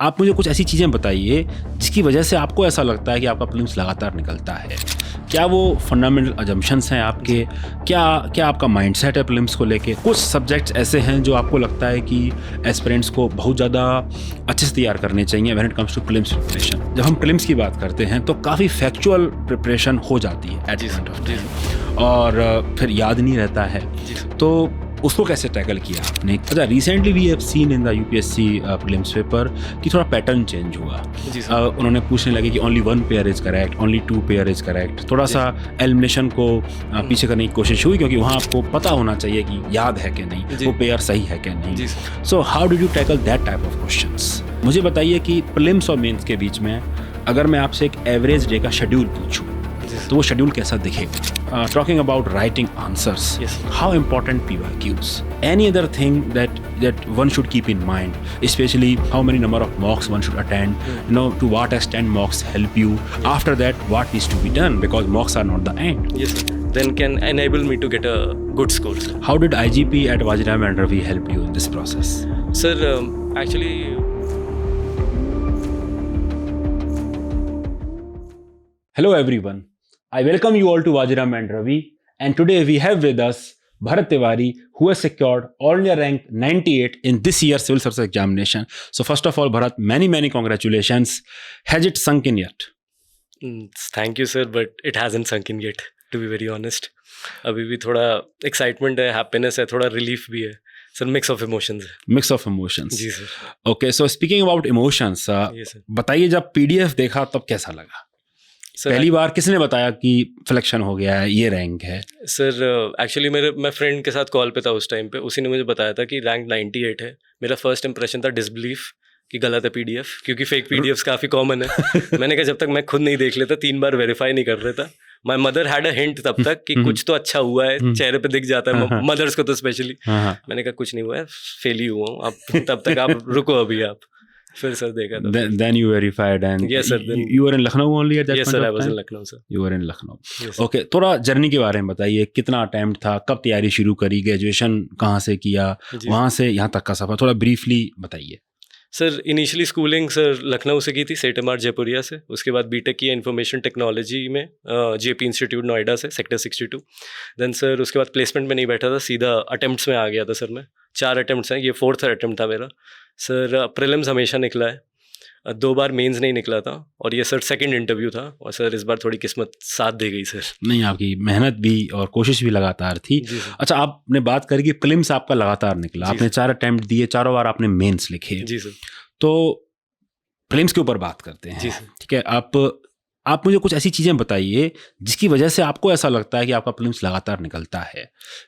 आप मुझे कुछ ऐसी चीज़ें बताइए जिसकी वजह से आपको ऐसा लगता है कि आपका प्रीलिम्स लगातार निकलता है। क्या वो फंडामेंटल अजम्पशंस हैं आपके? क्या आपका माइंडसेट है प्रीलिम्स को लेके? कुछ सब्जेक्ट्स ऐसे हैं जो आपको लगता है कि एस्पिरेंट्स को बहुत ज़्यादा अच्छे से तैयार करने चाहिए when it comes to prelims preparation. जब हम प्रीलिम्स की बात करते हैं तो काफ़ी फैक्चुअल प्रिपरेशन हो जाती है at the point of time और फिर याद नहीं रहता है। तो उसको कैसे टैकल किया आपने? अच्छा, recently we have seen in the UPSC prelims paper कि थोड़ा पैटर्न चेंज हुआ। उन्होंने पूछने लगे कि only 1 pair is correct, only 2 pair is correct. थोड़ा सा एलिमिनेशन को पीछे करने की कोशिश हुई क्योंकि वहाँ आपको पता होना चाहिए कि याद है कि नहीं, वो पेयर सही है कि नहीं। So how did you tackle that type of questions? मुझे बताइए कि प्रीलिम्स और मेंस के बीच में अगर मैं आपसे एक एवरेज डे का शेड्यूल पूछूँ तो वो शेड्यूल कैसा दिखेगा? Talking about writing answers, how important PYQs? Any other thing that one should keep in mind, especially how many number of mocks one should attend, to what extent mocks help you. After that, what needs to be done, because mocks are not the end. Yes, sir. Then can enable me to get a good score, sir. How did IGP at Vajiram and Ravi help you in this process? Sir, actually... Hello everyone. I welcome you all to Vajiram and Ravi, and today we have with us Bharat Tiwari, who has secured all India rank 98 in this year's civil service examination. So first of all, Bharat, many congratulations. Has it sunk in yet? Thank you, sir, but it hasn't sunk in yet, to be very honest. अभी भी थोड़ा excitement है, happiness है, थोड़ा relief भी है. Sir mix of emotions है. Mix of emotions. जी sir. Okay, so speaking about emotions, बताइए जब पीडीएफ देखा तब कैसा लगा? पहली बार किसने बताया कि सिलेक्शन हो गया है, ये रैंक है? सर एक्चुअली मैं फ्रेंड के साथ कॉल पे था उस टाइम पे, उसी ने मुझे बताया था कि रैंक 98 है. मेरा फर्स्ट इंप्रेशन था डिसबिलीफ कि गलत है पीडीएफ, क्योंकि फेक पीडीएफ्स काफ़ी कॉमन है. मैंने कहा जब तक मैं खुद नहीं देख लेता, 3 बार वेरीफाई नहीं कर रहा था. My mother had a hint तब तक कि कुछ तो अच्छा हुआ है, चेहरे पे दिख जाता है मदर्स को तो स्पेशली. मैंने कहा कुछ नहीं हुआ है, फेल ही हुआ हूँ. आप तब तक आप रुको, अभी आप फिर सर देखा था. Then you verified and yes sir. You were in Lucknow only at that yes point sir, of I was time? in Lucknow sir. You were in Lucknow. Yes, okay, थोड़ा जर्नी के बारे में बताइए. कितना attempt था, कब तैयारी शुरू करी, ग्रेजुएशन कहाँ से किया, वहाँ से यहाँ तक का सफर थोड़ा ब्रीफली बताइए. Sir initially schooling sir Lucknow से की थी, सेठ एम आर जयपुरिया से. उसके बाद बीटेक की इंफॉर्मेशन टेक्नोलॉजी में जेपी इंस्टीट्यूट नोएडा से, सेक्टर 62. देन सर उसके बाद प्लेसमेंट में नहीं बैठा था, सीधा अटेम्प्ट्स में आ गया था सर. मैं 4 अटेम्प्ट्स हैं, ये 4th अटेम्प्ट था मेरा. सर प्रीलिम्स हमेशा निकला है, 2 बार मेंस नहीं निकला था, और ये सर सेकंड इंटरव्यू था. और सर इस बार थोड़ी किस्मत साथ दे गई सर. नहीं, आपकी मेहनत भी और कोशिश भी लगातार थी. अच्छा, आपने बात करी कि प्रीलिम्स आपका लगातार निकला, आपने 4 अटेम्प्ट दिए, चारों बार आपने मेंस लिखे. जी सर. तो प्रीलिम्स के ऊपर बात करते हैं. ठीक है, आप मुझे कुछ ऐसी चीज़ें बताइए जिसकी वजह से आपको ऐसा लगता है कि आपका प्रीलिम्स लगातार निकलता है.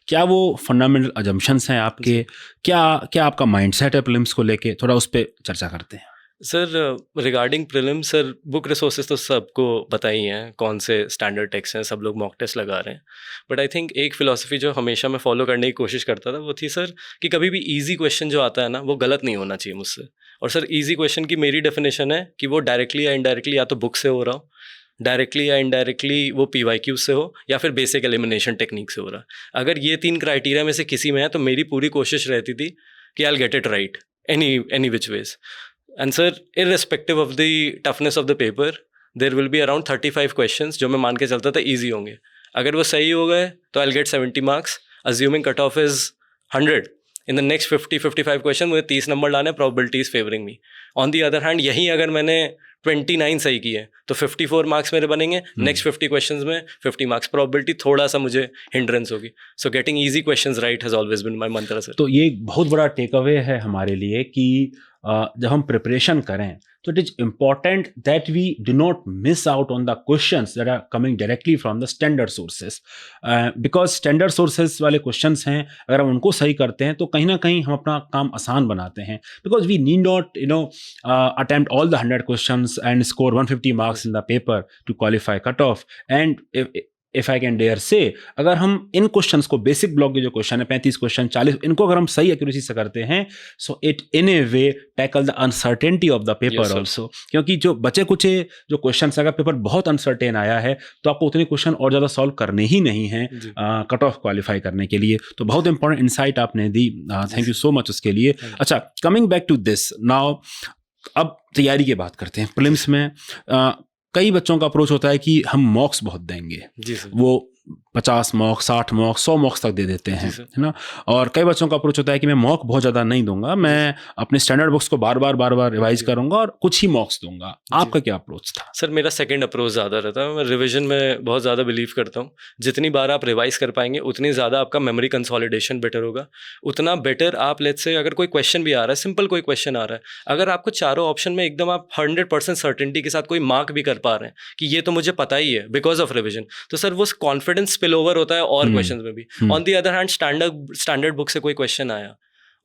क्या वो फंडामेंटल अजम्पशंस हैं आपके? क्या आपका माइंडसेट है प्रीलिम्स को लेके? थोड़ा उस पर चर्चा करते हैं. Sir regarding prelim sir, book resources तो सबको पता ही हैं, कौन से स्टैंडर्ड टेक्स्ट हैं, सब लोग मॉक टेस्ट लगा रहे हैं. बट आई थिंक एक फ़िलॉसफी जो हमेशा मैं फॉलो करने की कोशिश करता था वो थी सर कि कभी भी इजी क्वेश्चन जो आता है ना, वो गलत नहीं होना चाहिए मुझसे. और सर इजी क्वेश्चन की मेरी डेफिनेशन है कि वो डायरेक्टली या इनडायरेक्टली या तो बुक से हो रहा हो, डायरेक्टली या इनडायरेक्टली वो PYQ से हो, या फिर बेसिक एलिमिनेशन टेक्निक से हो रहा. अगर ये 3 क्राइटेरिया में से किसी में है तो मेरी पूरी कोशिश रहती थी कि I will get it right any which ways. And sir, irrespective of the toughness of the paper, there will be around 35 questions जो मैं मान के चलता था easy होंगे. अगर वो सही हो गए तो I'll get 70 marks, assuming cut off is 100. In the next 50-55 question मुझे 30 नंबर लाने, probability is favoring me. On the other hand, यहीं अगर मैंने 29 सही किए तो 54 मार्क्स मेरे बनेंगे. नेक्स्ट 50 क्वेश्चंस में 50 मार्क्स. प्रोबेबिलिटी थोड़ा सा मुझे हिंड्रेंस होगी. So getting easy questions right has always been my mantra sir. तो ये एक बहुत बड़ा टेक अवे है हमारे लिए कि जब हम प्रिपरेशन करें तो it is important that we do not miss out on the questions that are coming directly from the standard sources. Because standard sources वाले क्वेश्चंस हैं, अगर हम उनको सही करते हैं तो कहीं ना कहीं हम अपना काम आसान बनाते हैं. Because we need not attempt all the 100 questions and score 150 marks in the paper to qualify cutoff. And if I can dare say, अगर हम इन क्वेश्चंस को, बेसिक ब्लॉक के जो क्वेश्चन है 35 क्वेश्चन 40, इनको अगर हम सही एक्यूरेसी से करते हैं, so it in A way tackle the uncertainty of the paper also. क्योंकि जो बचे कुचे जो क्वेश्चन, अगर पेपर बहुत अनसर्टेन आया है तो आपको उतने क्वेश्चन और ज़्यादा सॉल्व करने ही नहीं हैं कट ऑफ क्वालिफाई करने के लिए. तो बहुत इंपॉर्टेंट इंसाइट आपने दी, थैंक यू सो मच उसके लिए. अच्छा, coming back to this now, अब तैयारी की बात करते हैं। प्रीलिम्स में कई बच्चों का अप्रोच होता है कि हम मॉक्स बहुत देंगे, जी सर। वो 50 मॉक, 60 मॉक, 100 मॉक्स तक दे देते हैं, है ना। और कई बच्चों का अप्रोच होता है कि मैं मॉक बहुत ज़्यादा नहीं दूंगा, मैं अपने स्टैंडर्ड बुक्स को बार बार रिवाइज करूंगा और कुछ ही मॉक्स दूंगा। आपका क्या अप्रोच था? सर मेरा सेकंड अप्रोच ज़्यादा रहता है। मैं रिवीजन में बहुत ज़्यादा बिलीव करता हूँ। जितनी बार आप रिवाइज कर पाएंगे उतनी ज़्यादा आपका मेमोरी कंसोलिडेशन बेटर होगा, उतना बेटर आप लेट्स से अगर कोई क्वेश्चन भी आ रहा है, सिंपल कोई क्वेश्चन आ रहा है, अगर आपको चारों ऑप्शन में एकदम आप 100% सर्टेनिटी के साथ कोई मार्क भी कर पा रहे हैं कि ये तो मुझे पता ही है बिकॉज ऑफ रिविजन, तो सर वो कॉन्फिडेंस स्पिल ओवर होता है और क्वेश्चंस में भी। On the other hand standard book से कोई क्वेश्चन आया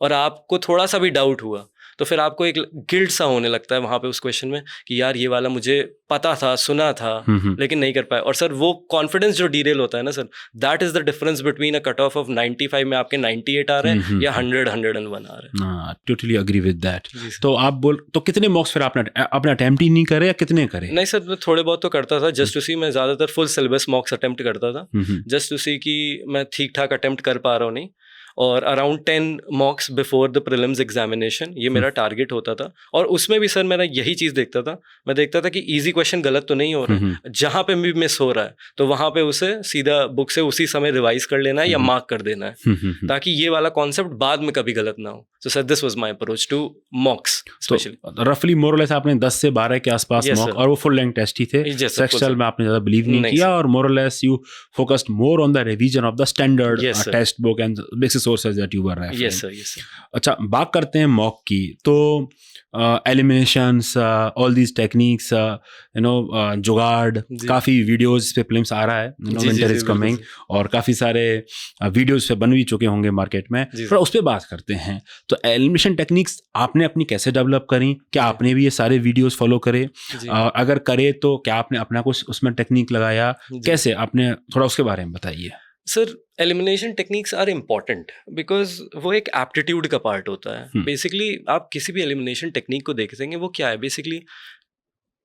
और आपको थोड़ा सा भी डाउट हुआ तो फिर आपको एक गिल्ट सा होने लगता है वहाँ पे उस क्वेश्चन में कि यार ये वाला मुझे पता था, सुना था, लेकिन नहीं कर पाया। और सर वो कॉन्फिडेंस जो डीरेल होता है ना sir, that is the difference between a cut off 95 में आपके 98 आ रहे हैं या 100 101 आ रहे हैं। Totally agree with that. तो आप तो कितने मॉक्स फिर आपने अटेम्प्ट ही नहीं करे या कितने करे? नहीं सर, मैं थोड़े बहुत तो करता था जस्ट टू सी। मैं ज्यादातर फुल सिलेबस मॉक्स अटेम्प्ट करता था जस्ट टू सी कि मैं ठीक ठाक अटेम्प्ट कर पा रहा हूँ नहीं। और around 10 मॉक्स before the prelims examination ये मेरा टारगेट होता था। और उसमें भी सर मेरा यही चीज़ देखता था, मैं देखता था कि इजी क्वेश्चन गलत तो नहीं हो रहा है, जहाँ पे भी मिस हो रहा है तो वहाँ पे उसे सीधा बुक से उसी समय रिवाइज कर लेना है या मार्क कर देना है, ताकि ये वाला कॉन्सेप्ट बाद में कभी गलत ना हो। So sir this was my approach to mocks specially. रफली मोरलेस आपने 10 से 12 के आसपास मॉक, और वो फुल लेंथ टेस्ट ही थे। सेक्शनल में आपने ज़्यादा बिलीव नहीं किया और more less you focused more on the revision of the standard text book and basic sources that you were referring. Yes sir. अच्छा, बात करते हैं मॉक की। तो एलिमिनेशंस, ऑल दीज टेक्निक्स, जुगाड़, काफ़ी वीडियोस पे प्रीलिम्स आ रहा है, विंटर इज कमिंग, और काफ़ी सारे वीडियोस पे बन भी चुके होंगे मार्केट में। थोड़ा उस पर बात करते हैं। तो एलिमिनेशन टेक्निक्स आपने अपनी कैसे डेवलप करी? क्या आपने भी ये सारे वीडियोस फॉलो करे? अगर करे तो क्या आपने अपना कुछ उसमें टेक्निक लगाया? कैसे आपने, थोड़ा उसके बारे में बताइए। Sir elimination techniques are important because वो एक एप्टीट्यूड का पार्ट होता है। बेसिकली आप किसी भी एलिमिनेशन टेक्निक को देखेंगे वो क्या है, बेसिकली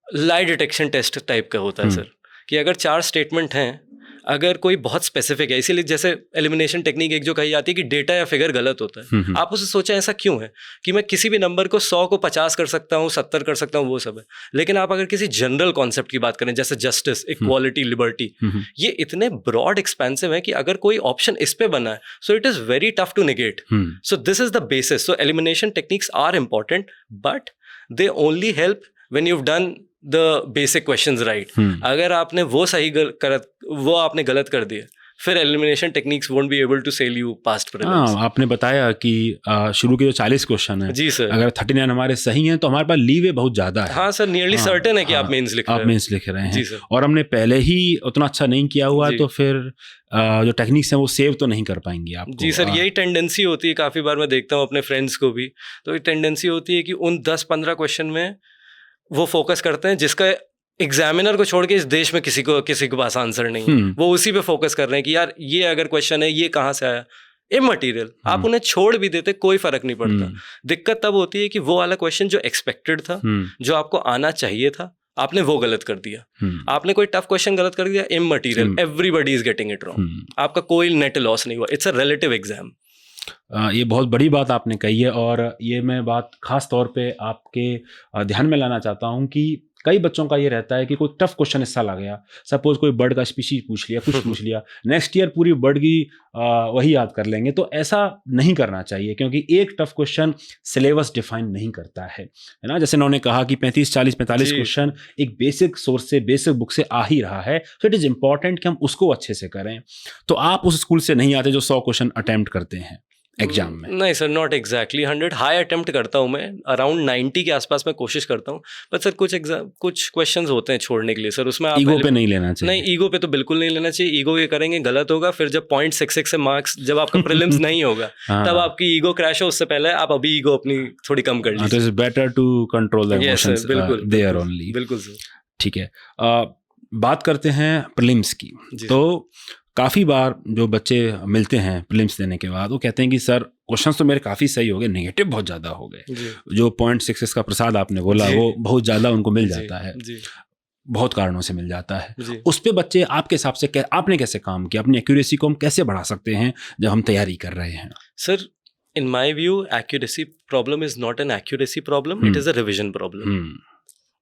लाई डिटेक्शन टेस्ट टाइप का होता है सर। कि अगर 4 स्टेटमेंट हैं, अगर कोई बहुत स्पेसिफिक है, इसीलिए जैसे एलिमिनेशन टेक्निक एक जो कही जाती है कि डेटा या फिगर गलत होता है, आप उसे सोचें ऐसा क्यों है कि मैं किसी भी नंबर को 100 को 50 कर सकता हूँ, 70 कर सकता हूँ, वो सब है। लेकिन आप अगर किसी जनरल कॉन्सेप्ट की बात करें जैसे जस्टिस, इक्वालिटी, लिबर्टी, ये इतने ब्रॉड एक्सपेंसिव है कि अगर कोई ऑप्शन इस पे बना है so it is very tough to negate. So this is the basis. So elimination techniques are important but they only help when you have done the basic questions right. अगर आपने वो सही वो आपने गलत कर दिया, फिर elimination techniques won't be able to sell you past prelims. आपने बताया कि शुरू के जो 40 क्वेश्चन है, जी सर, अगर 39 हमारे सही हैं तो हमारे पास लीवे बहुत ज्यादा है। हाँ सर, नियरली सर्टेन है कि आप मेंस लिख रहे हैं। जी सर। और हमने पहले ही उतना अच्छा नहीं किया हुआ तो फिर जो टेक्निक्स हैं वो सेव तो नहीं कर पाएंगे आप। जी सर, यही टेंडेंसी होती है। काफी बार मैं देखता हूँ अपने फ्रेंड्स को भी, तो ये टेंडेंसी होती है कि उन 10-15 क्वेश्चन में वो फोकस करते हैं जिसका एग्जामिनर को छोड़ के इस देश में किसी के पास आंसर नहीं है। वो उसी पे फोकस कर रहे हैं कि यार ये अगर क्वेश्चन है ये कहाँ से आया, इमटेरियल। आप उन्हें छोड़ भी देते कोई फर्क नहीं पड़ता। दिक्कत तब होती है कि वो वाला क्वेश्चन जो एक्सपेक्टेड था, जो आपको आना चाहिए था, आपने वो गलत कर दिया। आपने कोई टफ क्वेश्चन गलत कर दिया, immaterial, everybody is getting it wrong, आपका कोई नेट लॉस नहीं हुआ। It's a relative exam. ये बहुत बड़ी बात आपने कही है और ये मैं बात खास तौर पे आपके ध्यान में लाना चाहता हूँ कि कई बच्चों का ये रहता है कि कोई टफ क्वेश्चन इस साल आ गया, सपोज कोई बर्ड का स्पीशीज पूछ लिया, कुछ पूछ लिया, नेक्स्ट ईयर पूरी बर्ड की वही याद कर लेंगे। तो ऐसा नहीं करना चाहिए क्योंकि एक टफ क्वेश्चन सिलेबस डिफाइन नहीं करता है ना। जैसे उन्होंने कहा कि 35, 40, 45 क्वेश्चन एक बेसिक सोर्स से, बेसिक बुक से आ ही रहा है, तो इट इज़ इम्पॉर्टेंट कि हम उसको अच्छे से करें। तो आप उस स्कूल से नहीं आते जो 100 क्वेश्चन अटेम्प्ट करते हैं एग्जाम में? नहीं sir, not exactly 100। High attempt करता हूँ मैं, अराउंड 90 के आसपास मैं कोशिश करता हूँ। बट सर कुछ क्वेश्चंस होते हैं छोड़ने के लिए सर, उसमें आप ईगो पे नहीं लेना चाहिए। नहीं, ईगो पे तो बिल्कुल नहीं लेना चाहिए। ईगो ये करेंगे गलत होगा। फिर जब 0.66 से मार्क्स, जब आपका प्रीलिम्स नहीं होगा तब आपकी ईगो क्रैश हो। उससे पहले आप अभी ईगो अपनी थोड़ी कम कर लीजिए। It is better to control the emotions there only. बिल्कुल सर, ठीक है। बात करते हैं प्रीलिम्स की। तो काफ़ी बार जो बच्चे मिलते हैं प्रीलिम्स देने के बाद वो कहते हैं कि सर क्वेश्चंस तो मेरे काफ़ी सही हो गए, नेगेटिव बहुत ज़्यादा हो गए। जो 0.66 का प्रसाद आपने बोला वो बहुत ज़्यादा उनको मिल जाता है, बहुत कारणों से मिल जाता है। उस पे बच्चे आपके हिसाब से आपने कैसे काम किया, अपनी एक्यूरेसी को हम कैसे बढ़ा सकते हैं जब हम तैयारी कर रहे हैं? Sir in my view, accuracy problem is not an accuracy problem, it is a revision problem.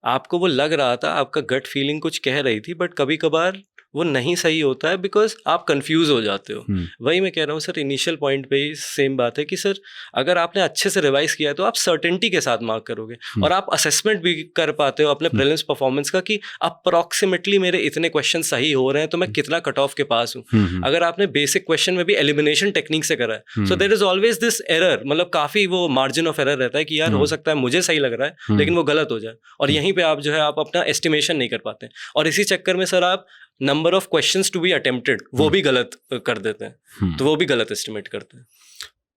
आपको वो लग रहा था, आपका गट फीलिंग कुछ कह रही थी, बट कभी कभार वो नहीं सही होता है बिकॉज आप कंफ्यूज हो जाते हो। वही मैं कह रहा हूँ सर, इनिशियल पॉइंट पे ही सेम बात है कि सर अगर आपने अच्छे से रिवाइज किया है तो आप सर्टेनिटी के साथ मार्क करोगे और आप असेसमेंट भी कर पाते हो अपने प्रीलिम्स परफॉर्मेंस का कि अप्रॉक्सीमेटली मेरे इतने क्वेश्चन सही हो रहे हैं तो मैं कितना कट ऑफ के पास हूँ। अगर आपने बेसिक क्वेश्चन में भी एलिमिनेशन टेक्निक से करा है, so there is always this error, मतलब काफी वो मार्जिन ऑफ एरर रहता है कि यार हो सकता है मुझे सही लग रहा है लेकिन वो गलत हो जाए, और यहीं पे आप जो है आप अपना एस्टिमेशन नहीं कर पाते, और इसी चक्कर में सर आप number of questions to be attempted वो भी गलत कर देते हैं, तो वो भी गलत एस्टिमेट करते हैं।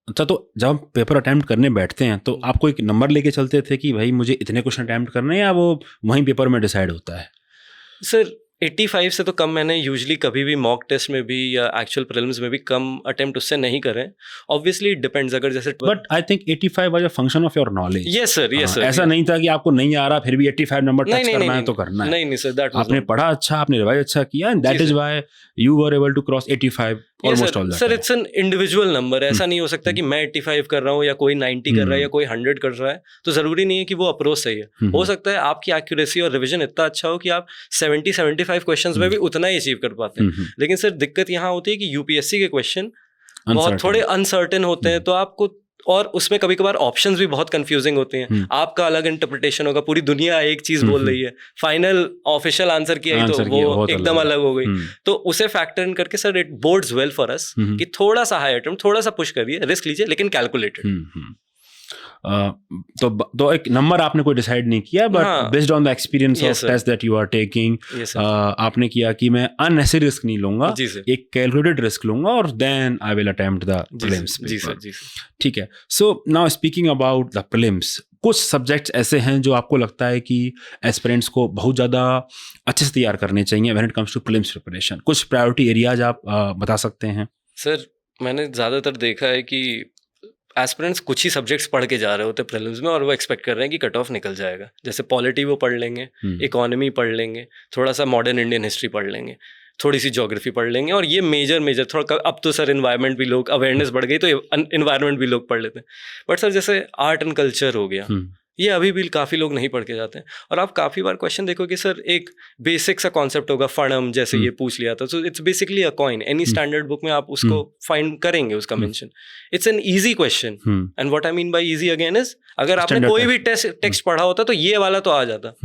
अच्छा, तो जब हम पेपर अटेम्प्ट करने बैठते हैं तो आपको एक नंबर लेके चलते थे कि भाई मुझे इतने क्वेश्चन अटेम्प्ट करने हैं, या वो वहीं पेपर में डिसाइड होता है? सर 85 से तो कम मैंने यूजली कभी भी मॉक टेस्ट में भी या एक्चुअल प्रीलिम्स में भी कम अटेम्प्ट उससे नहीं करें। ऑब्वियसली इट डिपेंड्स, अगर जैसे but I think 85 was a function of your knowledge. Yes sir, yes sir, ऐसा नहीं था कि आपको नहीं आ रहा फिर भी 85 नंबर टच करना है तो करना है। नहीं सर, दैट आपने पढ़ा अच्छा, आपने रिवाइज अच्छा किया, and that is why you were able to cross 85 almost all that. Sir it's an individual number, ऐसा नहीं हो सकता कि मैं 85 कर रहा हूँ या कोई 90 कर रहा है या कोई 100 कर रहा है, तो जरूरी नहीं है कि वो अप्रोच सही है। हो सकता है आपकी एक्यूरेसी और रिवीजन इतना अच्छा हो कि आप 70-75 क्वेश्चंस में भी उतना ही अचीव कर पाते हैं, लेकिन सर दिक्कत यहाँ होती है कि यूपीएससी के क्वेश्चन बहुत थोड़े अनसर्टेन होते हैं, तो आपको, और उसमें कभी कभार ऑप्शंस भी बहुत कंफ्यूजिंग होते हैं, आपका अलग इंटरप्रिटेशन होगा, पूरी दुनिया एक चीज बोल रही है, फाइनल ऑफिशियल आंसर किया तो वो एकदम अलग हो गई। तो उसे फैक्टर इन करके sir it boards well for us कि थोड़ा सा हाई अटेम्प्ट, थोड़ा सा पुश करिए, रिस्क लीजिए लेकिन कैलकुलेटेड। तो एक नंबर आपने कोई डिसाइड नहीं किया, but based on the experience of test that you are taking, आपने किया कि मैं अननेसेसरी रिस्क नहीं लूंगा, एक कैलकुलेटेड रिस्क लूंगा और then I will attempt the prelims. ठीक है। So now speaking about the prelims, कुछ सब्जेक्ट्स ऐसे हैं जो आपको लगता है कि एस्पिरेंट्स को बहुत ज़्यादा अच्छे से तैयार करने चाहिए when it comes to prelims preparation? कुछ प्रायोरिटी एरियाज आप बता सकते हैं? सर मैंने ज़्यादातर देखा है कि एस्पिरेंट्स कुछ ही सब्जेक्ट्स पढ़ के जा रहे होते हैं प्रीलिम्स में और वो एक्सपेक्ट कर रहे हैं कि कट ऑफ निकल जाएगा। जैसे पॉलिटी वो पढ़ लेंगे, इकोनॉमी पढ़ लेंगे, थोड़ा सा मॉडर्न इंडियन हिस्ट्री पढ़ लेंगे, थोड़ी सी ज्योग्राफी पढ़ लेंगे, और ये मेजर थोड़ा, अब तो सर इन्वायरमेंट भी लोग, अवेयरनेस बढ़ गई तो इन्वायरमेंट भी लोग पढ़ लेते हैं। बट सर जैसे आर्ट एंड कल्चर हो गया, ये अभी भी काफ़ी लोग नहीं पढ़ के जाते हैं, और आप काफ़ी बार क्वेश्चन देखोगे सर एक बेसिक सा कॉन्सेप्ट होगा, फणम जैसे ये पूछ लिया था, so it's basically a coin, any standard book में आप उसको फाइंड करेंगे उसका mention, it's an easy question. And what I mean by easy again is, अगर आपने कोई भी टेक्स्ट पढ़ा होता तो ये वाला तो आ जाता,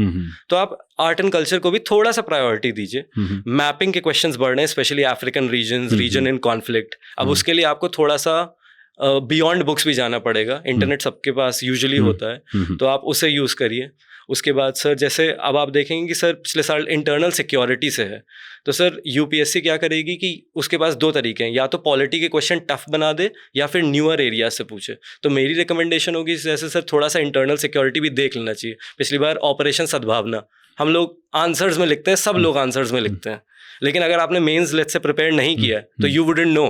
तो आप आर्ट एंड कल्चर को भी थोड़ा सा प्रायोरिटी दीजिए। मैपिंग के क्वेश्चंस बढ़ रहे हैं, specially African region in conflict, अब उसके लिए आपको थोड़ा सा बियॉन्ड बुक्स भी जाना पड़ेगा, इंटरनेट सबके पास यूजुअली होता है, तो आप उसे यूज़ करिए। उसके बाद सर जैसे अब आप देखेंगे कि सर पिछले साल इंटरनल सिक्योरिटी से है, तो सर यूपीएससी क्या करेगी कि उसके पास दो तरीके हैं, या तो पॉलिटी के क्वेश्चन टफ बना दे या फिर न्यूअर एरिया से पूछे। तो मेरी रिकमेंडेशन होगी जैसे सर थोड़ा सा इंटरनल सिक्योरिटी भी देख लेना चाहिए। पिछली बार ऑपरेशन सद्भावना हम लोग आंसर्स में लिखते हैं, सब लोग आंसर्स में लिखते हैं, लेकिन अगर आपने मेंस लेट से प्रिपेयर नहीं किया है तो यू वुडंट नो,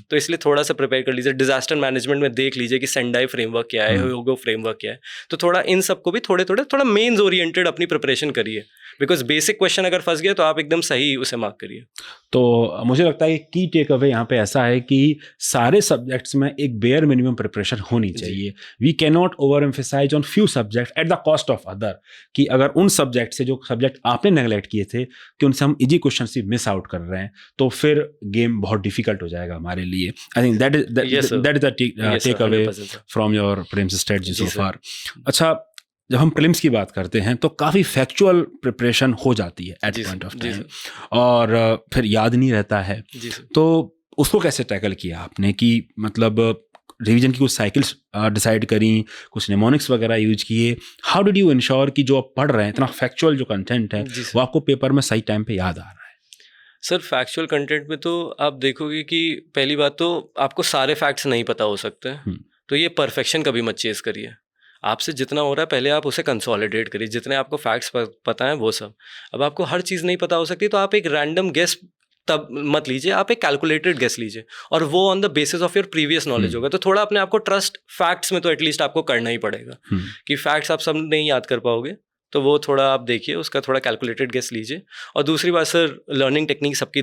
तो इसलिए थोड़ा सा प्रिपेयर कर लीजिए। डिजास्टर मैनेजमेंट में देख लीजिए कि सेंडाई फ्रेमवर्क क्या है, ह्योगो फ्रेमवर्क क्या है, तो थोड़ा इन सबको भी थोड़ा मेंस ओरिएंटेड अपनी प्रिपरेशन करिए, बिकॉज बेसिक क्वेश्चन अगर फंस गया तो आप एकदम सही उसे मार्क करिए। तो मुझे लगता है की टेक अवे यहाँ पे ऐसा है कि सारे सब्जेक्ट्स में एक बेयर मिनिमम प्रिपरेशन होनी चाहिए। We can not overemphasise on few subject at the cost of other, कि अगर उन सब्जेक्ट से जो सब्जेक्ट आपने नेगलेक्ट किए थे कि उनसे हम इजी क्वेश्चन से मिस आउट कर रहे हैं तो फिर गेम बहुत डिफिकल्ट हो जाएगा हमारे लिए। I think that is the take away from your prelims strategy so far. अच्छा, जब हम प्रीलिम्स की बात करते हैं तो काफ़ी फैक्चुअल प्रिपरेशन हो जाती है एट पॉइंट ऑफ टाइम, और फिर याद नहीं रहता है, तो उसको कैसे टैकल किया आपने? कि मतलब रिवीजन की कुछ साइकिल्स डिसाइड करी, कुछ नेमोनिक्स वगैरह यूज किए, हाउ डिड यू इंश्योर कि जो आप पढ़ रहे हैं इतना फैक्चुअल जो कंटेंट है वो आपको पेपर में सही टाइम पे याद आ रहा है? सर फैक्चुअल कंटेंट में तो आप देखोगे कि पहली बात तो आपको सारे फैक्ट्स नहीं पता हो सकते, तो ये परफेक्शन कभी मत चेज़ करिए। आपसे जितना हो रहा है पहले आप उसे कंसोलिडेट करिए, जितने आपको फैक्ट्स पता हैं वो सब। अब आपको हर चीज़ नहीं पता हो सकती तो आप एक रैंडम गेस तब मत लीजिए, आप एक कैलकुलेटेड गेस लीजिए, और वो on the basis of your previous knowledge होगा। तो थोड़ा अपने आपको ट्रस्ट फैक्ट्स में तो एटलीस्ट आपको करना ही पड़ेगा, कि फैक्ट्स आप सब नहीं याद कर पाओगे, तो वो थोड़ा आप देखिए, उसका थोड़ा कैलकुलेटेड गेस लीजिए। और दूसरी बात सर, लर्निंग टेक्निक सबकी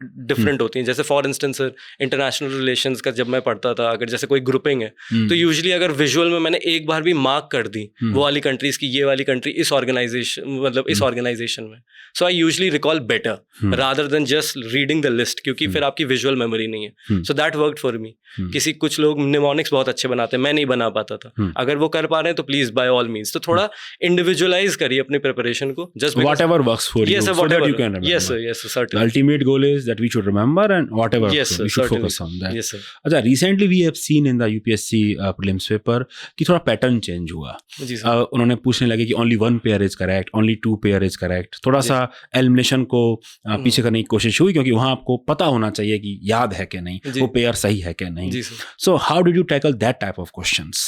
डिफरेंट होती हैं। जैसे for instance sir international relations का जब मैं पढ़ता था, अगर जैसे कोई ग्रुपिंग है तो यूजुअली अगर विजुअल में मैंने एक बार भी मार्क कर दी वो वाली कंट्रीज की, ये वाली कंट्री इस ऑर्गेनाइजेशन मतलब इस ऑर्गेनाइजेशन में, so I usually recall better rather than just reading the list, क्योंकि फिर आपकी विजुअल मेमोरी नहीं है। So that worked for me. कुछ लोग निमोनिक्स बहुत अच्छे बनाते हैं, मैं नहीं बना पाता था। अगर वो कर पा रहे हैं तो प्लीज बाय ऑल मींस तो थोड़ा इंडिविजुअलाइज करिए अपनी प्रिपरेशन को, just whatever works for you, so that you can remember. Yes sir, yes sir, certainly. The ultimate goal is that we should remember, and whatever Yes sir, we should certainly. focus on that. Yes sir. अच्छा, recently we have seen in the UPSC prelims paper कि थोड़ा pattern change हुआ। जी sir. उन्होंने पूछने लगे कि only one pair is correct, only two pair is correct। थोड़ा सा एलिमिनेशन को पीछे करने की कोशिश हुई, क्योंकि वहाँ आपको पता होना चाहिए कि याद है कि नहीं, वो पेयर सही है कि नहीं। जी sir. So how did you tackle that type of questions?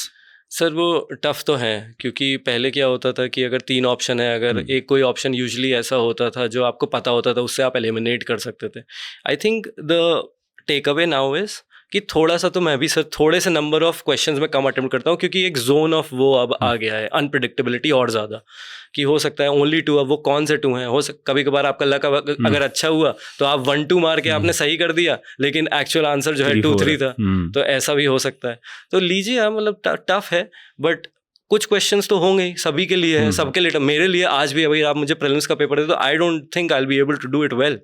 Sir वो टफ तो है, क्योंकि पहले क्या होता था कि अगर 3 ऑप्शन है, अगर एक कोई ऑप्शन यूजुअली ऐसा होता था जो आपको पता होता था, उससे आप एलिमिनेट कर सकते थे। I think the take away now is कि थोड़ा सा तो मैं भी सर थोड़े से नंबर ऑफ क्वेश्चंस में कम अटेम्प्ट करता हूँ, क्योंकि एक जोन ऑफ वो अब आ गया है, अनप्रिडिक्टेबिलिटी और ज़्यादा, कि हो सकता है ओनली 2, अब वो कौन से 2 हैं, कभी कभार आपका लक अगर अच्छा हुआ तो आप 1-2 मार के आपने सही कर दिया, लेकिन एक्चुअल आंसर जो है 2-3 था। तो ऐसा भी हो सकता है। तो लीजिए आप, मतलब टफ है, बट कुछ क्वेश्चंस तो होंगे ही, सभी के लिए है, सबके लिए। मेरे लिए आज भी अभी आप मुझे प्रीलिम्स का पेपर दे तो I don't think I will be able to do it well,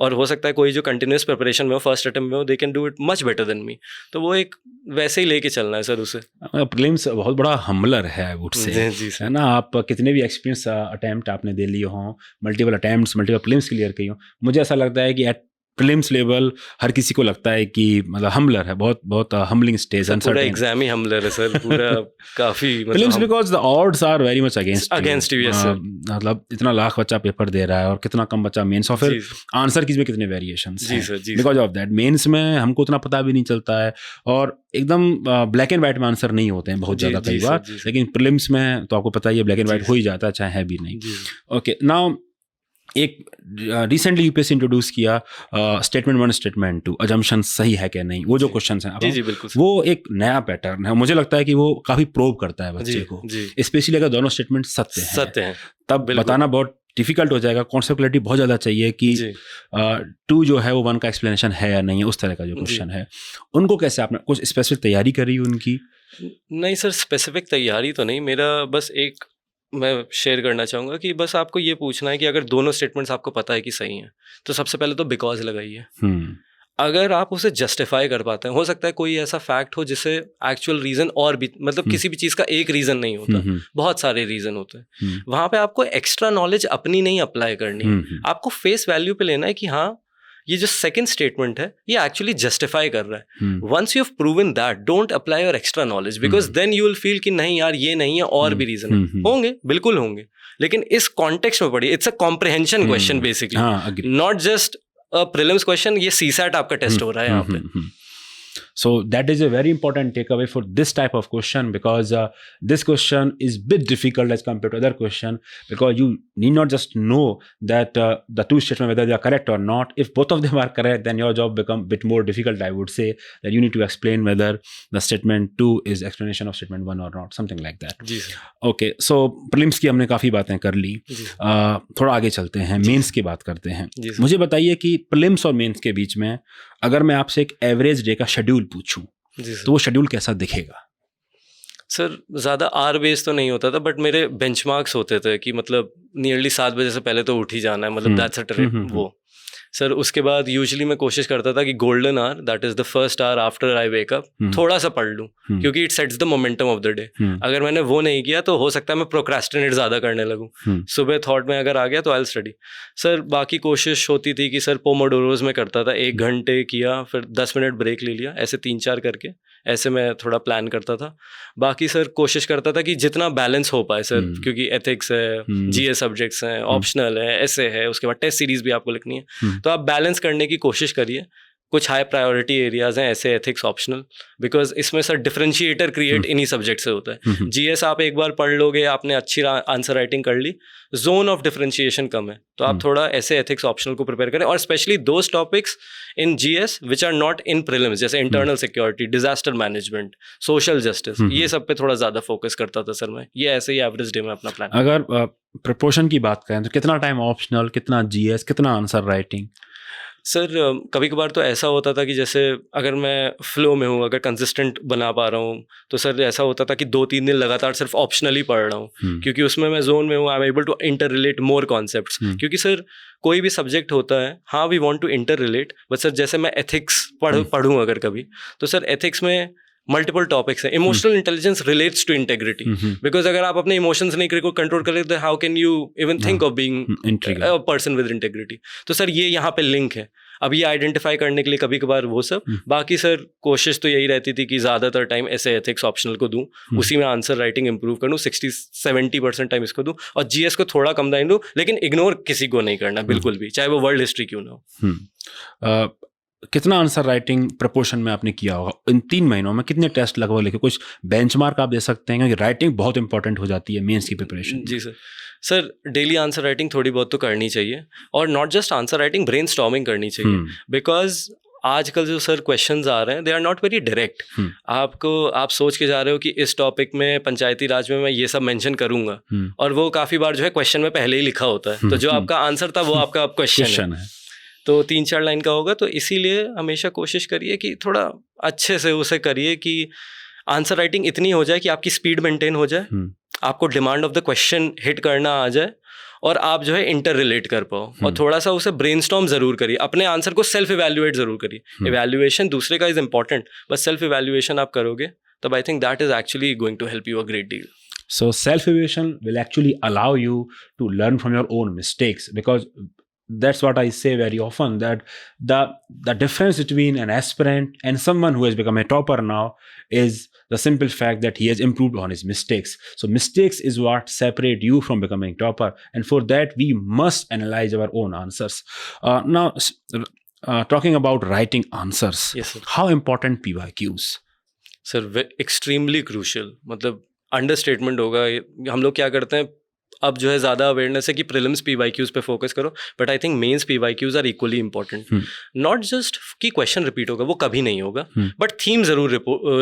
और हो सकता है कोई जो कंटिन्यूस प्रिपरेशन में हो, फर्स्ट अटेम्प्ट में हो, they can do it much better than me. तो वो एक वैसे ही लेके चलना है सर उसे। प्रीलिम्स बहुत बड़ा हमलर है वुड से, जी है ना। आप कितने भी एक्सपीरियंस अटेम्प्ट आपने दे लिए हों, multiple attempts, multiple prelims clear की हों, मुझे ऐसा लगता है कि एट प्रीलिम्स लेवल हर किसी को लगता है कि मतलब हमलर है, बहुत बहुत हम्बलिंग स्टेज, पूरा एग्जाम ही हमलर है सर, पूरा काफी prelims because the odds are very much against you. Yes sir. मतलब इतना लाख बच्चा पेपर दे रहा है और कितना कम बच्चा मेंस, और फिर आंसर की में कितने वेरिएशंस हैं। बिकॉज ऑफ दैट मेंस में हमको उतना पता भी नहीं चलता है, और एकदम ब्लैक एंड व्हाइट में आंसर नहीं होते हैं बहुत ज़्यादा कई बार, लेकिन प्रीलिम्स में तो आपको पता ही है ब्लैक एंड व्हाइट हो ही जाता है, चाहे है भी नहीं। ओके, नाउ एक रिसेंटली यूपीएससी इंट्रोड्यूस किया स्टेटमेंट 1 स्टेटमेंट 2, अजम्पशन सही है कि नहीं, वो जो क्वेश्चन हैं जी बिल्कुल, वो एक नया पैटर्न है। मुझे लगता है कि वो काफी प्रोब करता है बच्चे को, स्पेशली अगर दोनों स्टेटमेंट सत्य हैं तब बताना बहुत डिफिकल्ट हो जाएगा। कॉन्सेप्ट क्लैरिटी बहुत ज़्यादा चाहिए कि 2 जो है वो 1 का एक्सप्लेनेशन है या नहीं है, उस तरह का जो क्वेश्चन है। उनको कैसे आपने कुछ स्पेसिफिक तैयारी करी उनकी? नहीं सर, स्पेसिफिक तैयारी तो नहीं, मेरा बस एक मैं शेयर करना चाहूँगा कि बस आपको ये पूछना है कि अगर दोनों स्टेटमेंट्स आपको पता है कि सही हैं, तो सबसे पहले तो बिकॉज लगाइए। अगर आप उसे जस्टिफाई कर पाते हैं, हो सकता है कोई ऐसा फैक्ट हो जिसे एक्चुअल रीजन और भी, मतलब किसी भी चीज़ का एक रीजन नहीं होता, बहुत सारे रीजन होते हैं। वहाँ पे आपको एक्स्ट्रा नॉलेज अपनी नहीं अप्लाई करनी है, आपको फेस वैल्यू पे लेना है कि हाँ ये जो सेकंड स्टेटमेंट है ये एक्चुअली जस्टिफाई कर रहा है। Once you have proven that, don't apply your extra knowledge, because then you will feel कि नहीं यार ये नहीं है और भी रीजन है। होंगे, बिल्कुल होंगे, लेकिन इस कॉन्टेक्स्ट में पढ़िए। It's a comprehension question basically, not just a prelims question. ये सीसैट आपका टेस्ट हो रहा है यहाँ पे। So that is a very important takeaway for this type of question, because this question is bit difficult as compared to other question, because you need not just know that the 2 statements whether they are correct or not. If both of them are correct, then your job become bit more difficult. I would say that you need to explain whether the statement 2 is explanation of statement 1 or not, something like that. Ji sir. Okay, so prelims की हमने काफ़ी बातें कर ली, थोड़ा आगे चलते हैं, mains की बात करते हैं। मुझे बताइए कि प्रीलिम्स और मेंस के बीच में अगर मैं आपसे एक एवरेज डे का शेड्यूल पूछूं तो वो शेड्यूल कैसा दिखेगा? सर ज़्यादा आर बेस तो नहीं होता था, बट मेरे बेंचमार्क्स होते थे कि मतलब नियरली 7 बजे से पहले तो उठ ही जाना है, मतलब दैट्स अ वो सर। उसके बाद यूजुअली मैं कोशिश करता था कि golden hour, that is the first hour after I wake up, थोड़ा सा पढ़ लूँ, क्योंकि it sets the momentum of the day. अगर मैंने वो नहीं किया तो हो सकता है मैं प्रोक्रेस्टिनेट ज़्यादा करने लगूँ। सुबह थॉट में अगर आ गया तो आई विल स्टडी। सर बाकी कोशिश होती थी कि सर पोमोडोरोज में करता था, 1 घंटे किया, फिर 10 मिनट ब्रेक ले लिया, ऐसे 3-4 करके ऐसे मैं थोड़ा प्लान करता था। बाकी सर कोशिश करता था कि जितना बैलेंस हो पाए सर, क्योंकि एथिक्स है, जीएस सब्जेक्ट्स हैं, ऑप्शनल है, ऐसे है, उसके बाद टेस्ट सीरीज भी आपको लिखनी है, तो आप बैलेंस करने की कोशिश करिए। कुछ हाई प्रायोरिटी एरियाज हैं ऐसे, एथिक्स ऑप्शनल, बिकॉज इसमें सर डिफरेंशिएटर क्रिएट इन्हीं सब्जेक्ट से होता है। जीएस आप एक बार पढ़ लोगे, आपने अच्छी आंसर राइटिंग कर ली, जोन ऑफ डिफरेंशिएशन कम है, तो आप थोड़ा ऐसे एथिक्स ऑप्शनल को प्रिपेयर करें, और specially those topics in GS which are not in prelims, जैसे internal security, disaster management, social justice, ये सब पे थोड़ा ज़्यादा फोकस करता था सर मैं। ये ऐसे ही एवरेज डे में अपना प्लान। अगर प्रपोर्शन की बात करें तो कितना टाइम ऑप्शनल, कितना जीएस, कितना आंसर राइटिंग? सर कभी कभार तो ऐसा होता था कि जैसे अगर मैं फ्लो में हूँ, अगर कंसिस्टेंट बना पा रहा हूँ, तो सर ऐसा होता था कि 2-3 दिन लगातार सिर्फ ऑप्शनली पढ़ रहा हूँ, क्योंकि उसमें मैं जोन में हूँ, I am able to interrelate more concepts. क्योंकि सर कोई भी सब्जेक्ट होता है, हाँ we want to interrelate, but sir जैसे मैं एथिक्स पढ़ूँ अगर कभी, तो सर एथिक्स में मल्टीपल टॉपिक्स हैं। Emotional intelligence relates to integrity, because अगर आप अपने इमोशंस नहीं कंट्रोल कर लेते, how can you even think of being a person with integrity. तो सर ये यहाँ पे लिंक है। अब ये आइडेंटिफाई करने के लिए कभी कभार वो सब, बाकी सर कोशिश तो यही रहती थी कि ज़्यादातर टाइम ऐसे एथिक्स ऑप्शनल को दूं, उसी में आंसर राइटिंग इंप्रूव करूँ, 60-70% टाइम इसको दूं, और जीएस को थोड़ा कम टाइम दूं, लेकिन इग्नोर किसी को नहीं करना बिल्कुल भी, चाहे वो वर्ल्ड हिस्ट्री क्यों ना हो। कितना आंसर राइटिंग प्रपोर्शन में आपने किया होगा इन 3 महीनों में? कितने टेस्ट लगभग लेके कुछ बेंचमार्क आप दे सकते हैं, क्योंकि राइटिंग बहुत इंपॉर्टेंट हो जाती है मेंस की प्रिपरेशन? जी सर डेली आंसर राइटिंग थोड़ी बहुत तो करनी चाहिए, और not just answer writing, brainstorming करनी चाहिए, बिकॉज आजकल जो सर क्वेश्चंस आ रहे हैं they are not very direct. आप सोच के जा रहे हो कि इस टॉपिक में पंचायती राज में मैं ये सब मेंशन करूंगा, और वो काफ़ी बार जो है क्वेश्चन में पहले ही लिखा होता है, तो जो आपका आंसर था वो आपका क्वेश्चन है, तो 3-4 लाइन का होगा। तो इसीलिए हमेशा कोशिश करिए कि थोड़ा अच्छे से उसे करिए कि आंसर राइटिंग इतनी हो जाए कि आपकी स्पीड मेंटेन हो जाए, आपको demand of the question hit करना आ जाए, और आप जो है इंटर रिलेट कर पाओ, और थोड़ा सा उसे ब्रेनस्टॉर्म जरूर करिए, अपने आंसर को सेल्फ इवैल्यूएट जरूर करिए। इवैल्यूएशन दूसरे का is important, but self evaluation आप करोगे तब I think that is actually going to help you a great deal. So self-evaluation will actually allow you to learn from your own mistakes, because that's what I say very often, that the difference between an aspirant and someone who has become a topper now is the simple fact that he has improved on his mistakes. So mistakes is what separate you from becoming topper, and for that we must analyze our own answers. Now talking about writing answers, Yes, sir. how important PYQs? Sir extremely crucial, मतलब understatement होगा। हम लोग क्या करते हैं अब जो है ज़्यादा अवेयरनेस है कि प्रीलिम्स PYQs पे फोकस करो, but I think mains PYQs are equally important. Not just कि क्वेश्चन रिपीट होगा, वो कभी नहीं होगा, बट थीम ज़रूर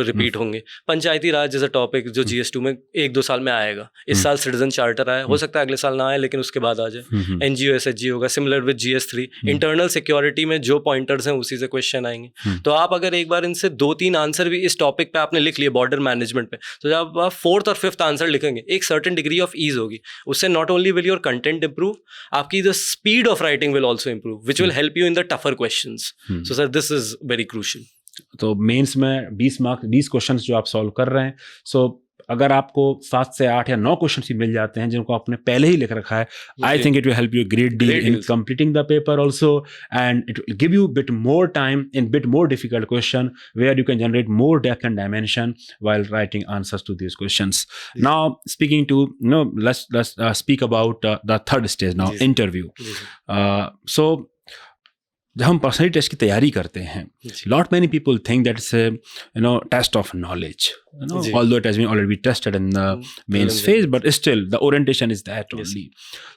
रिपीट होंगे। पंचायती राज जैसा टॉपिक जो GS2 में 1-2 साल में आएगा, इस साल सिटीजन चार्टर आया, हो सकता है अगले साल ना आए लेकिन उसके बाद आ जाए। NGO SHG होगा, similar with GS3। Internal security में जो पॉइंटर्स हैं उसी से क्वेश्चन आएंगे। तो आप अगर एक बार इनसे 2-3 आंसर भी इस टॉपिक पे आपने लिख लिए, बॉर्डर मैनेजमेंट पे, तो जब आप 4th और 5th आंसर लिखेंगे एक सर्टेन डिग्री ऑफ ईज होगी, उससे not only will your content improve, आपकी the speed of writing will also improve, which will help you in the tougher questions. So sir this is very crucial. तो mains में 20 questions जो आप solve कर रहे हैं, सो अगर आपको 7 से 8 या 9 क्वेश्चन ही मिल जाते हैं जिनको आपने पहले ही लिख रखा है, I think it will help you great deal in completing the paper also, and it will give you bit more time in bit more difficult question where you can generate more depth and dimension while writing answers to these questions. Now speaking to, let's speak about the third stage now, interview. So जब हम personality test की तैयारी करते हैं, lot many people think that it's a test of knowledge, although it has been already tested in the mains phase, but still the orientation is that only.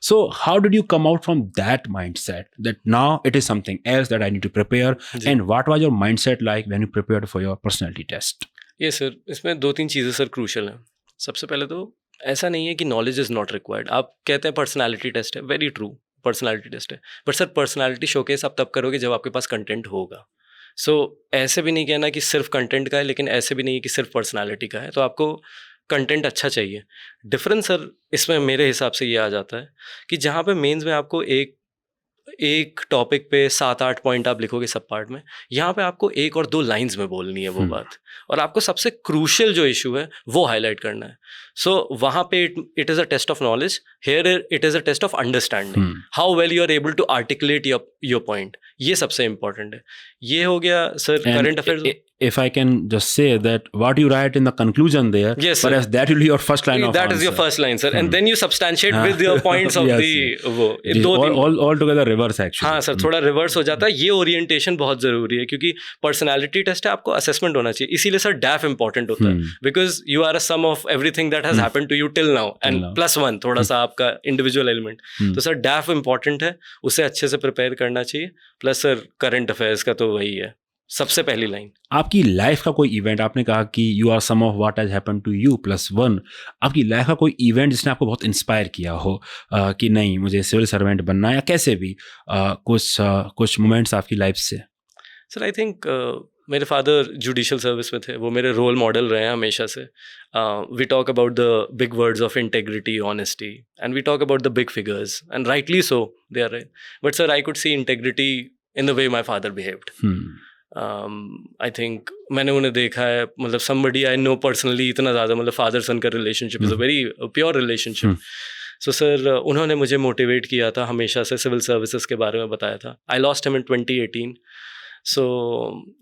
So how did you come out from that mindset that now it is something else that I need to prepare, and what was your mindset like when you prepared for your personality test? ये sir इसमें 2-3 चीज़ें sir crucial हैं। सबसे पहले तो ऐसा नहीं है कि नॉलेज इज़ नॉट रिक्वायर्ड। आप कहते हैं पर्सनैलिटी टेस्ट है, वेरी ट्रू, पर्सनालिटी टेस्ट है, बट सर पर्सनालिटी शोकेस आप तब करोगे जब आपके पास कंटेंट होगा। सो ऐसे भी नहीं कहना कि सिर्फ कंटेंट का है, लेकिन ऐसे भी नहीं है कि सिर्फ पर्सनालिटी का है। तो आपको कंटेंट अच्छा चाहिए। डिफरेंस सर इसमें मेरे हिसाब से ये आ जाता है कि जहाँ पे मेंस में आपको एक टॉपिक पे 7-8 पॉइंट आप लिखोगे सब पार्ट में, यहाँ पे आपको 1 और 2 लाइंस में बोलनी है वो बात, और आपको सबसे क्रूशियल जो इशू है वो हाईलाइट करना है। सो वहाँ पे it is a test of knowledge, here it is a test of understanding, how well you are able to articulate your point. ये सबसे इंपॉर्टेंट है। ये हो गया sir current affairs. If I can just say that what you write in the conclusion there, yes, sir, whereas that will be your first line of that answer. is your first line, sir, and then you substantiate with your points of yes, the वो दो all together reverse actually. हाँ sir, थोड़ा reverse हो जाता है। ये orientation बहुत ज़रूरी है, क्योंकि पर्सनैलिटी टेस्ट है, आपको असेसमेंट होना चाहिए। इसीलिए सर डैफ इंपॉर्टेंट होता है, because you are a sum of everything that has happened to you till now, and +1 थोड़ा सा आपका इंडिविजुअल एलिमेंट। तो सर डैफ इंपॉर्टेंट है, उसे अच्छे से प्रिपेयर करना चाहिए। प्लस सर करंट अफेयर्स का तो वही है, सबसे पहली लाइन। आपकी लाइफ का कोई इवेंट, आपने कहा कि you are sum of what has happened to you +1, आपकी लाइफ का कोई इवेंट जिसने आपको बहुत इंस्पायर किया हो कि नहीं मुझे सिविल सर्वेंट बनना है, या कैसे भी कुछ मोमेंट्स आपकी लाइफ से? सर आई थिंक मेरे फादर जुडिशल सर्विस में थे, वो मेरे रोल मॉडल रहे हैं हमेशा से। We talk about the big words of integrity, honesty, and we talk about the big figures, and rightly so they are right. But sir I could see integrity in the way my father behaved. I think मैंने उन्हें देखा है, मतलब somebody I know personally इतना ज़्यादा, मतलब father सन का relationship is a very pure relationship. So sir उन्होंने मुझे मोटिवेट किया था हमेशा से, सिविल सर्विसेज के बारे में बताया था। I lost him in 2018, so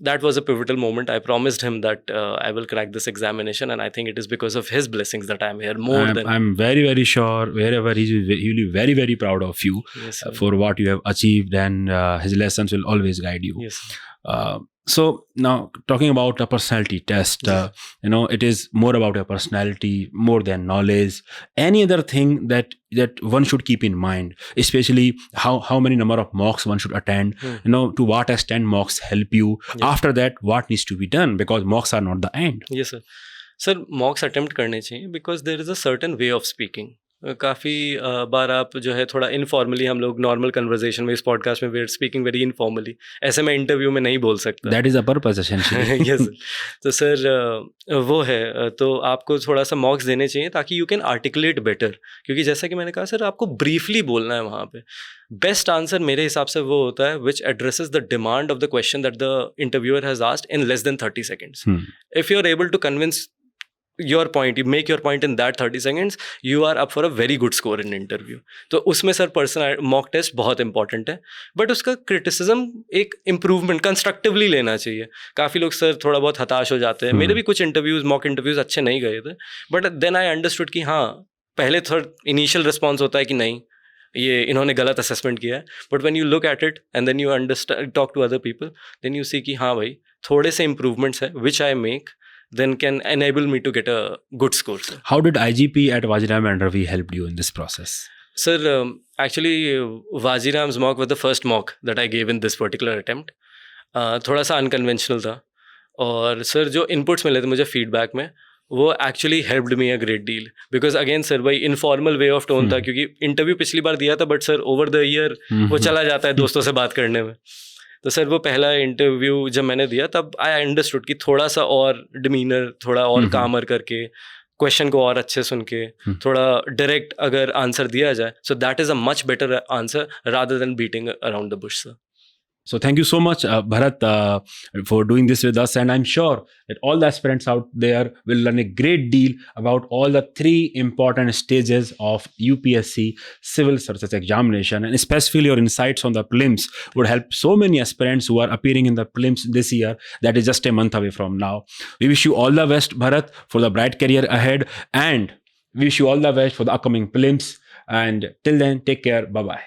that was a pivotal moment. I promised him that I will crack this examination, and I think it is because of his blessings that I'm here more than... I'm very, very sure wherever he will be very, very proud of you. Yes, sir. For what you have achieved, and his lessons will always guide you. Yes, sir. So now talking about a personality test, it is more about your personality more than knowledge. Any other thing that one should keep in mind, especially how many number of mocks one should attend, to what extent mocks help you. Yeah. After that, what needs to be done, because mocks are not the end. Yes, sir. Sir मॉक्स attempt करने चाहिए because there is a certain way of speaking. काफ़ी बार आप जो है थोड़ा informally, हम लोग normal conversation में इस पॉडकास्ट में we are speaking very informally, ऐसे मैं इंटरव्यू में नहीं बोल सकता। That is a purpose essentially. Yes. तो सर वो है, तो आपको थोड़ा सा मॉक्स देने चाहिए ताकि यू कैन आर्टिकुलेट बेटर, क्योंकि जैसा कि मैंने कहा सर आपको ब्रीफली बोलना है वहाँ पे। बेस्ट आंसर मेरे हिसाब से वो होता है which addresses the demand of the question that the interviewer has asked in less than 30 seconds. If you are able to convince your point, you make your point in that 30 seconds, you are up for a very good score in interview. तो उसमें sir personal mock test बहुत important है, but उसका criticism एक improvement constructively लेना चाहिए। काफ़ी लोग सर थोड़ा बहुत हताश हो जाते हैं। मेरे भी कुछ इंटरव्यूज़, मॉक इंटरव्यूज़ अच्छे नहीं गए थे, बट देन आई अंडरस्टूड कि हाँ, पहले थोड़ा इनिशियल रिस्पॉन्स होता है कि नहीं ये इन्होंने गलत असेसमेंट किया है, but when you look at it and then you understand, talk to other people, then you see कि हाँ भाई थोड़े से इम्प्रूवमेंट्स है which I make then can enable me to get a good score, sir. How did IGP at Wajiram and Ravi helped you in this process? Sir, actually Wajiram's mock was the first mock that I gave in this particular attempt. थोड़ा सा unconventional था, और sir जो inputs मिले थे मुझे feedback में, वो actually helped me a great deal, because again sir भाई informal way of tone था, क्योंकि interview पिछली बार दिया था but sir over the year वो चला जाता है दोस्तों से बात करने में। तो सर वो पहला इंटरव्यू जब मैंने दिया तब आई अंडरस्टूड कि थोड़ा सा और डिमीनर, थोड़ा और कामर करके, क्वेश्चन को और अच्छे सुन के, थोड़ा डायरेक्ट अगर आंसर दिया जाए, so that is a much better answer rather than beating around the Bush, sir. So thank you so much, Bharat, for doing this with us, and I'm sure that all the aspirants out there will learn a great deal about all the 3 important stages of UPSC civil services examination, and specifically your insights on the prelims would help so many aspirants who are appearing in the prelims this year, that is just a month away from now. We wish you all the best, Bharat, for the bright career ahead, and we wish you all the best for the upcoming prelims, and till then, take care, bye-bye.